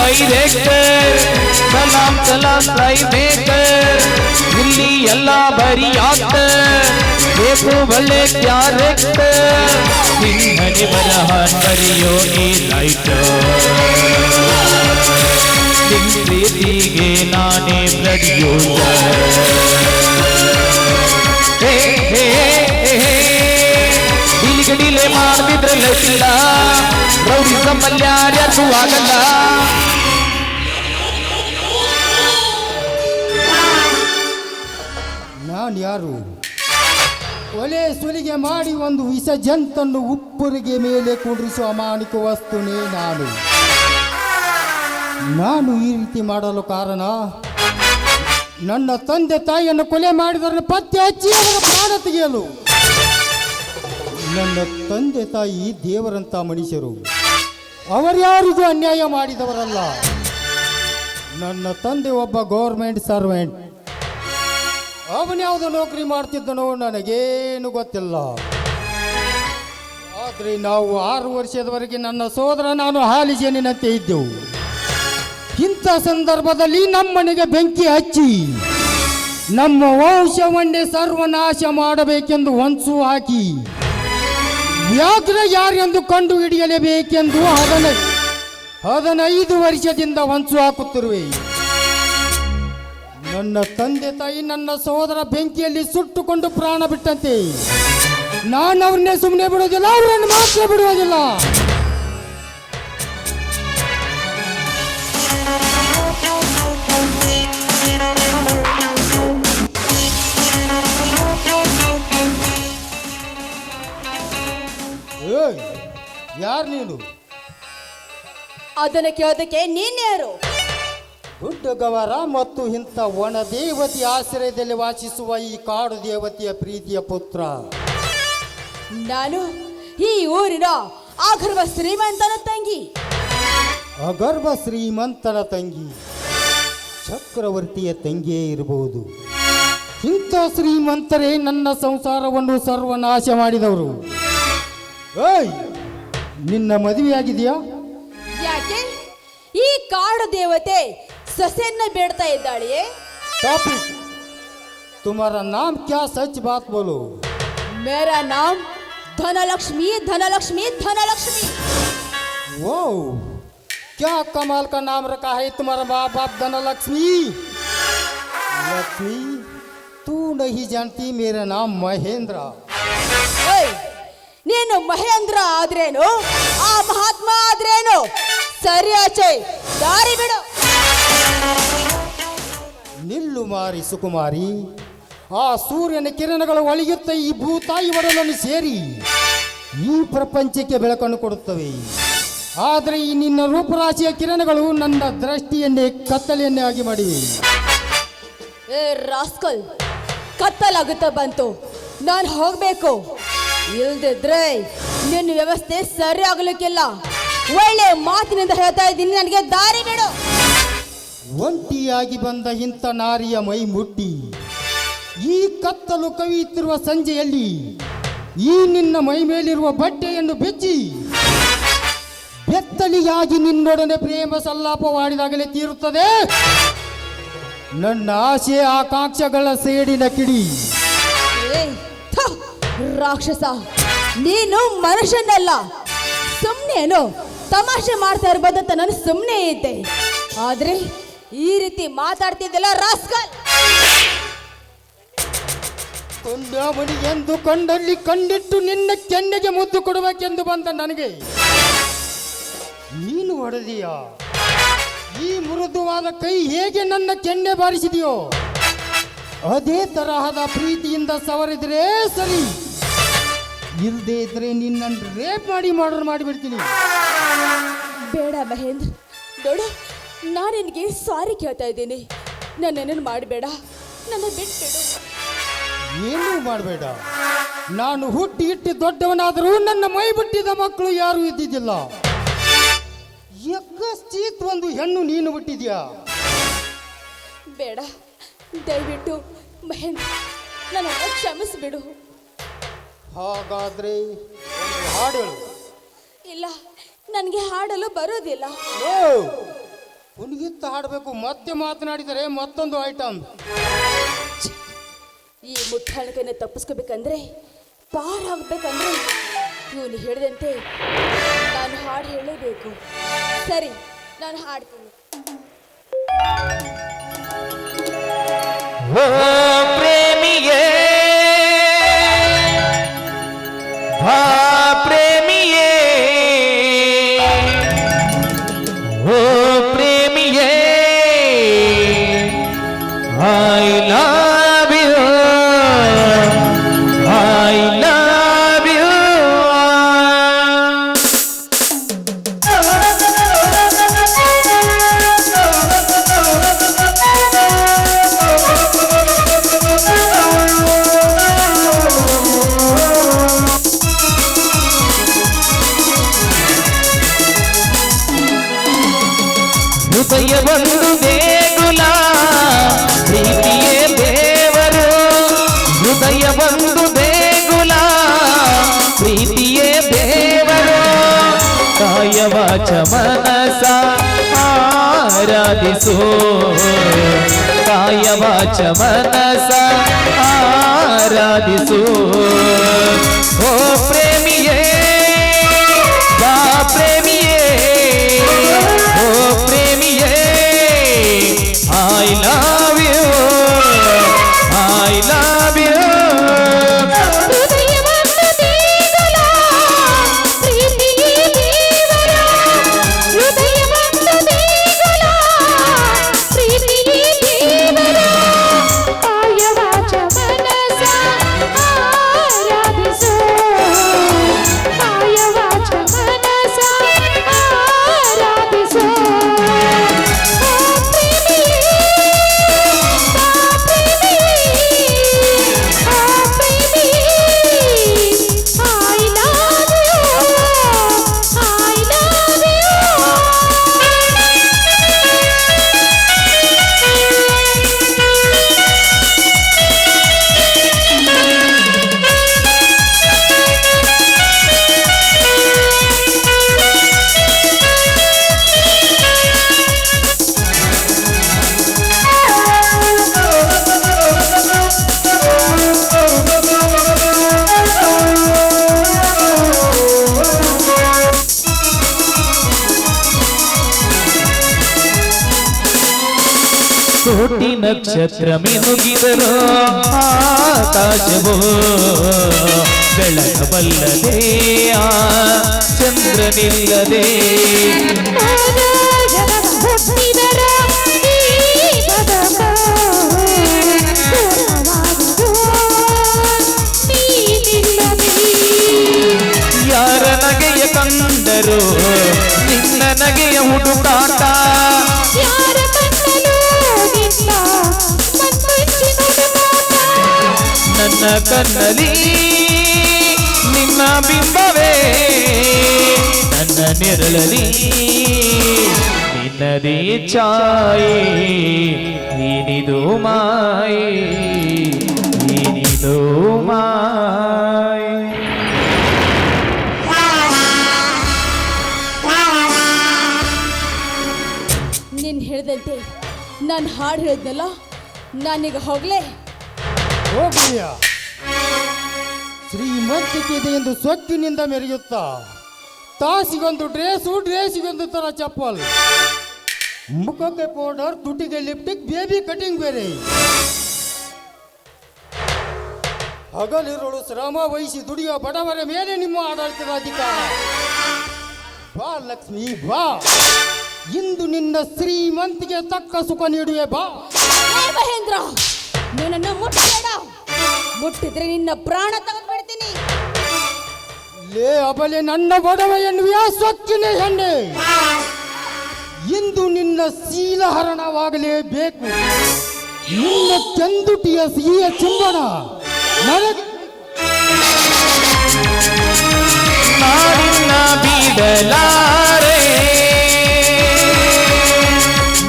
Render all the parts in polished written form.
Director ಸಲಾಮ್ ಸಲಾಮ್ try maker ಇಲ್ಲಿ ಎಲ್ಲ ಬರೀ ಆಕ್ಟರ್ ಬೇಕು ಒಳ್ಳೆ ಕ್ಯಾರೆಕ್ಟರ್ ನಿನ್ನನೆ ಬರಹ ಬರೆಯೋ ಈ ರೈಟರ್ ನಿನ್ ಪ್ರೀತಿಗೆ ನಾನೇ ಬ್ಲಡ್ ಯೂಸರ್ ಡಿಲೆ ಮಾಡ್ತಿದ್ರೆ ಲೈಫಿಲ್ಲ ರೌಡಿಸಂ ಯಾರ್ಯಾರು ಆಗಲ್ಲ ನಾನು ಯಾರು ಒಲೆ ಸುಲಿಗೆ ಮಾಡಿ ಒಂದು ವಿಷ ಜಂತನ್ನು ಉಪ್ಪುರಿಗೆ ಮೇಲೆ ಕುಂಡ್ರಿಸುವ ಅಮಾನಿಕ ವಸ್ತುನೇ ನಾನು ಈ ರೀತಿ ಮಾಡಲು ಕಾರಣ ನನ್ನ ತಂದೆ ತಾಯಿಯನ್ನು ಕೊಲೆ ಮಾಡಿದರನ್ನು ಪತ್ತೆ ಹಚ್ಚಿ ಅವರ ಪ್ರಾಣ ತೆಗೆಯಲು ನನ್ನ ತಂದೆ ತಾಯಿ ದೇವರಂತ ಮನುಷ್ಯರು ಅವರ್ಯಾರಿಗೂ ಅನ್ಯಾಯ ಮಾಡಿದವರಲ್ಲ ನನ್ನ ತಂದೆ ಒಬ್ಬ ಗೌರ್ಮೆಂಟ್ ಸರ್ವೆಂಟ್ ಅವನ್ಯಾವುದೋ ನೌಕರಿ ಮಾಡ್ತಿದ್ದನೋ ನನಗೇನು ಗೊತ್ತಿಲ್ಲ ಆದರೆ ನಾವು 6 ವರ್ಷದವರೆಗೆ ನನ್ನ ಸೋದರ ನಾನು ಹಾಲಿ ಜೇನಿನಂತೆ ಇದ್ದೆವು ಇಂಥ ಸಂದರ್ಭದಲ್ಲಿ ನಮ್ಮನೆಗೆ ಬೆಂಕಿ ಹಚ್ಚಿ ನಮ್ಮ ವಂಶವನ್ನೇ ಸರ್ವನಾಶ ಮಾಡಬೇಕೆಂದು ಹೊಂಚು ಹಾಕಿ ವ್ಯಾಘ್ರ ಯಾರೆಂದು ಕಂಡು ಹಿಡಿಯಲೇಬೇಕೆಂದು 15 ವರ್ಷದಿಂದ ಹೊಂಚು ಹಾಕುತ್ತಿರುವೆ ನನ್ನ ತಂದೆ ತಾಯಿ ನನ್ನ ಸಹೋದರ ಬೆಂಕಿಯಲ್ಲಿ ಸುಟ್ಟುಕೊಂಡು ಪ್ರಾಣ ಬಿಟ್ಟಂತೆ ನಾನು ಅವ್ರನ್ನೇ ಸುಮ್ಮನೆ ಬಿಡೋದಿಲ್ಲ ಅವರನ್ನು ಮಾತ್ರ ಬಿಡುವುದಿಲ್ಲ ಯಾರು ನೀನು ಅದನ್ನು ಕೇಳೋದಕ್ಕೆ ನೀನ್ಯಾರು ಗುಡ್ಡಗವರ ಮತ್ತು ಇಂಥ ವನ ದೇವತೆಯ ಆಶ್ರಯದಲ್ಲಿ ವಾಸಿಸುವ ಈ ಕಾಡು ದೇವತೆಯ ಪ್ರೀತಿಯ ಪುತ್ರ ನಾನು ಈ ಊರಿನ ಅಗರ್ವ ಶ್ರೀಮಂತನ ತಂಗಿ ಅಗರ್ಭ ಶ್ರೀಮಂತನ ತಂಗಿ ಚಕ್ರವರ್ತಿಯ ತಂಗಿಯೇ ಇರಬಹುದು ಇಂಥ ಶ್ರೀಮಂತರೇ ನನ್ನ ಸಂಸಾರವನ್ನು ಸರ್ವನಾಶ ಮಾಡಿದವರು ಏಯ್ ನಿನ್ನ ಮದುವೆಯಾಗಿದೆಯಾ ಯಾಕೆ ಈ ಕಾಡು ದೇವತೆ ಸೊಸೆಯನ್ನ ಬೇಡ್ತಾ ಇದ್ದಾಳೆ तुम्हारा नाम क्या सच बात बोलो मेरा नाम धनलक्ष्मी धनलक्ष्मी धनलक्ष्मी वो क्या कमाल का नाम रखा है तुम्हारा माँ बाप धनलक्ष्मी लक्ष्मी तू नहीं जानती मेरा नाम महेंद्र ನೀನು ಮಹೇಂದ್ರ ಆದ್ರೇನು ಆ ಮಹಾತ್ಮ ಆದ್ರೇನು ಸರಿ ಆಚೆ ದಾರಿ ಬಿಡು ನಿಲ್ಲು ಮಾರಿ ಸುಕುಮಾರಿ ಆ ಸೂರ್ಯನ ಕಿರಣಗಳು ಒಳಗುತ್ತ ಈ ಭೂತಾಯಿ ಒಡಲನ್ನು ಸೇರಿ ಈ ಪ್ರಪಂಚಕ್ಕೆ ಬೆಳಕನ್ನು ಕೊಡುತ್ತವೆ ಆದರೆ ಈ ನಿನ್ನ ರೂಪರಾಶಿಯ ಕಿರಣಗಳು ನನ್ನ ದೃಷ್ಟಿಯನ್ನೇ ಕತ್ತಲೆಯನ್ನೇ ಆಗಿ ಮಾಡಿವೆ ಏ ರಾಸ್ಕಲ್ ಕತ್ತಲಾಗುತ್ತಾ ಬಂತು ನಾನು ಹೋಗ್ಬೇಕು ಇಲ್ದಿದ್ರೆ ನಿನ್ನ ವ್ಯವಸ್ಥೆ ಸರಿ ಆಗಲಿಕ್ಕಿಲ್ಲ ಒಳ್ಳೆ ಮಾತಿನಿಂದ ಹೇಳ್ತಾ ಇದ್ದೀನಿ ನನಗೆ ದಾರಿ ಬಿಡು ಒಂಟಿಯಾಗಿ ಬಂದ ಇಂಥ ನಾರಿಯ ಮೈ ಮುಟ್ಟಿ ಈ ಕತ್ತಲು ಕವಿಯುತ್ತಿರುವ ಸಂಜೆಯಲ್ಲಿ ಈ ನಿನ್ನ ಮೈ ಮೇಲಿರುವ ಬಟ್ಟೆಯನ್ನು ಬೆಚ್ಚಿ ಬೆತ್ತಲಿಯಾಗಿ ನಿನ್ನೊಡನೆ ಪ್ರೇಮ ಸಲ್ಲಾಪವಾಡಿದಾಗಲೇ ತೀರುತ್ತದೆ ನನ್ನ ಆಸೆ ಆಕಾಂಕ್ಷೆಗಳ ಸೇಡಿನ ಕಿಡಿ ರಾಕ್ಷಸ ನೀನು ಮನುಷ್ಯನಲ್ಲ ಸುಮ್ಮನೇನು ತಮಾಷೆ ಮಾಡ್ತಾ ಇರ್ಬೋದಂತ ನಾನು ಸುಮ್ಮನೆ ಇದ್ದೆ ಆದ್ರೆ ಈ ರೀತಿ ಮಾತಾಡ್ತಿದ್ದಲ್ಲ ರಾಸ್ಕಲ್ ಕೊಂಡವನಿ ಎಂದು ಕಂಡಲ್ಲಿ ಕಂಡಿಟ್ಟು ನಿನ್ನ ಕೆನ್ನೆಗೆ ಮುದ್ದು ಕೊಡಬೇಕೆಂದು ಬಂದ ನನಗೆ ನೀನು ಹೊಡೆದೀಯಾ ಈ ಮೃದುವಾದ ಕೈ ಹೇಗೆ ನನ್ನ ಕೆನ್ನೆ ಬಾರಿಸಿದೆಯೋ ಅದೇ ತರಹದ ಪ್ರೀತಿಯಿಂದ ಸವರಿದ್ರೆ ಸರಿ ಇಲ್ಲದೆ ಇದ್ರೆ ನಿನ್ನನ್ನು ರೇಪ್ ಮಾಡಿಬಿಡ್ತೀನಿ ಬೇಡ ಮಹೇಂದ್ರ ನೋಡು ನಾನು ನಿನಗೆ ಸಾರಿ ಕೇಳ್ತಾ ಇದ್ದೀನಿ ನನ್ನನ್ನು ಮಾಡಬೇಡ ನನ್ನ ಬಿಟ್ಬಿಡು ಏನೂ ಮಾಡಬೇಡ ನಾನು ಹುಟ್ಟಿ ಇಟ್ಟು ದೊಡ್ಡವನಾದರೂ ನನ್ನ ಮೈ ಬಿಟ್ಟಿದ ಮಕ್ಕಳು ಯಾರೂ ಇದ್ದಿದ್ದಿಲ್ಲ ಯಕ್ಕಶ್ಚಿತ್ ಒಂದು ಹೆಣ್ಣು ನೀನು ಬಿಟ್ಟಿದ್ಯಾ ಬೇಡ ದಯವಿಟ್ಟು ಮಹೇಂದ್ರ ನನ್ನನ್ನು ಕ್ಷಮಿಸಿಬಿಡು ಹಾಗಾದ್ರೆ ಒಂದು ಹಾಡು ಇಲ್ಲ ನನಗೆ ಹಾಡಲು ಬರೋದಿಲ್ಲ ಕುಣಿಯುತ್ತ ಹಾಡಬೇಕು, ಮತ್ತೆ ಮಾತನಾಡಿದರೆ ಮತ್ತೊಂದು ಐಟಮ್. ಈ ಮುಟ್ಟಾಣಿಕೆಯನ್ನು ತಪ್ಪಿಸ್ಕೋಬೇಕಂದ್ರೆ, ಪಾರಾಗಬೇಕಂದ್ರೆ ಇವನು ಹೇಳಿದಂತೆ ನಾನು ಹಾಡು ಹೇಳಲೇಬೇಕು. ಸರಿ, ನಾನು ಹಾಡ್ತೀನಿ. ಓ ಪ್ರೇಮಿಯೇ, ಆ ಪ್ರೇಮಿಯೇ, ಓ ಪ್ರೇಮಿಯೇ, I love you, I love you. ಹೃದಯ ಒಂದು ದೇಗುಲ, ಪ್ರೀತಿಯೇ ದೇವರು. ಹೃದಯ ಒಂದು ದೇಗುಲ, ಪ್ರೀತಿಯೇ ದೇವರು. ಕಾಯ ವಾಚ ಮನಸ ಆರಾಧಿಸೋ, ಕಾಯ ವಾಚ ಮನಸ ಆರಾಧಿಸೋ. ಓ ಪ್ರೇಮಿಯೇ, ಬಾ ಪ್ರೇಮಿಯೇ, ಓ ಪ್ರೇಮಿಯೇ, I love you, I love you. ಕೋಟಿ ನಕ್ಷತ್ರ ಮಿನುಗಿದರು ಆಕಾಶವೋ ಬೆಳಕಬಲ್ಲದೆ, ಆ ಚಂದ್ರನಿಲ್ಲದೆ. ಯಾರ ನಗೆಯ ಕಂಡರು ನಿನ್ನ ನಗೆಯ ಹುಡುಕಾಟ, ನನ್ನ ಕಣ್ಣಲ್ಲಿ ನಿನ್ನ ಬಿಂಬವೇ, ನನ್ನ ನೆರಳಲ್ಲಿ ನಿನ್ನದೇ ಛಾಯೆ. ಏನಿದು ಮಾಯೆ, ಏನಿದು ಮಾಯೆ. ನೀನು ಹೇಳಿದಂತೆ ನಾನು ಹಾಡು ಹೇಳಿದ್ನಲ್ಲ, ನಾನೀಗ ಹೋಗ್ಲೇ? ಹೋಗ್ಲಿಯ ಶ್ರೀಮಂತಿಕೆ ಎಂದು ಸೊಕ್ಕಿನಿಂದ ಮೆರೆಯುತ್ತಾ, ತಾಸಿಗೊಂದು ಡ್ರೆಸ್ಸು, ಡ್ರೆಸ್ಸಿಗೊಂದು ತರ ಚಪ್ಪಲ್, ಮುಖಕ್ಕೆ ಪೌಡರ್, ತುಟಿಗೆ ಲಿಪ್ಟಿಕ್, ಬೇಬಿ ಕಟಿಂಗ್ ಬೇರೆ. ಹಗಲಿರುಳು ಶ್ರಮ ವಹಿಸಿ ದುಡಿಯುವ ಬಡವರ ಮೇಲೆ ನಿಮ್ಮ ಆಡಳಿತದ ಅಧಿಕಾರ. ಬಾ ಲಕ್ಷ್ಮಿ ಬಾ, ಇಂದು ನಿನ್ನ ಶ್ರೀಮಂತಿಗೆ ತಕ್ಕ ಸುಖ ನೀಡುವೆ ಬಾ. ಮಹೇಂದ್ರ, ನನ್ನನ್ನು ಮುಟ್ಟಬೇಡ, ಮುಟ್ಟಿದ್ರೆ ನಿನ್ನ ಪ್ರಾಣ ತೆಗೆದುಬಿಡ್ತೀನಿ. ಲೇ ಅಬಲೆ, ನನ್ನ ಬಡವ ಎನ್ನುವ ಸೊಕ್ಕಿನ ಹೆಣ್ಣೆ, ಇಂದು ನಿನ್ನ ಶೀಲಹರಣವಾಗಲೇಬೇಕು. ನಿನ್ನ ಚಂದುಟಿಯ ಸಿಹಿಯ ಚುಂಬನ ನಾನಿನ್ನ ಬಿಡಲಾರೆ,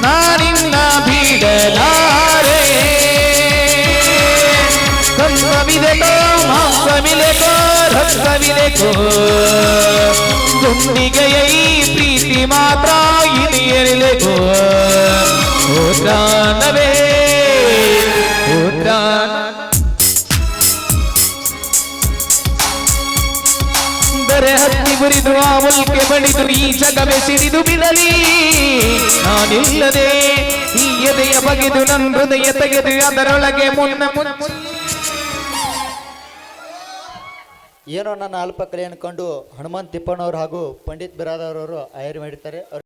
ನಾನಿನ್ನ ಬಿಡಲಾರೆ. ಕನ್ನವಿದೆಕೋ ಮಾಂಸವಿದೆಕೋ ರಕ್ತವಿದೆಕೋ, ಗುಂಡಿಗೆಯ ಈ ಪ್ರೀತಿ ಮಾತ್ರ ಇಳಿಯಲಿದೆಕೋ. ಪ್ರಾಣವೇ ಓ ಪ್ರಾಣ ದರೆ ಹತ್ತಿ ಮುರಿದು ಆ ಮುಲ್ಕೆ ಬಡಿದು ಈ ಜಗವೇ ಸಿಡಿದು ಬಿಡಲಿ ನಾನಿಲ್ಲದೆ ಈ ಎದೆಯ ಬಗೆದು ನನ್ನ ಹೃದಯ ತೆಗೆದು ಅದರೊಳಗೆ ಏನೋ ನನ್ನ ಅಲ್ಪ ಕಲೆಯನ್ನು ಕಂಡು ಹನುಮಂತ್ ತಿಪ್ಪಣ್ಣವರು ಹಾಗೂ ಪಂಡಿತ್ ಬಿರಾದರ್ ಅವರು ಆಯ್ಕೆ ಮಾಡಿದ್ದಾರೆ.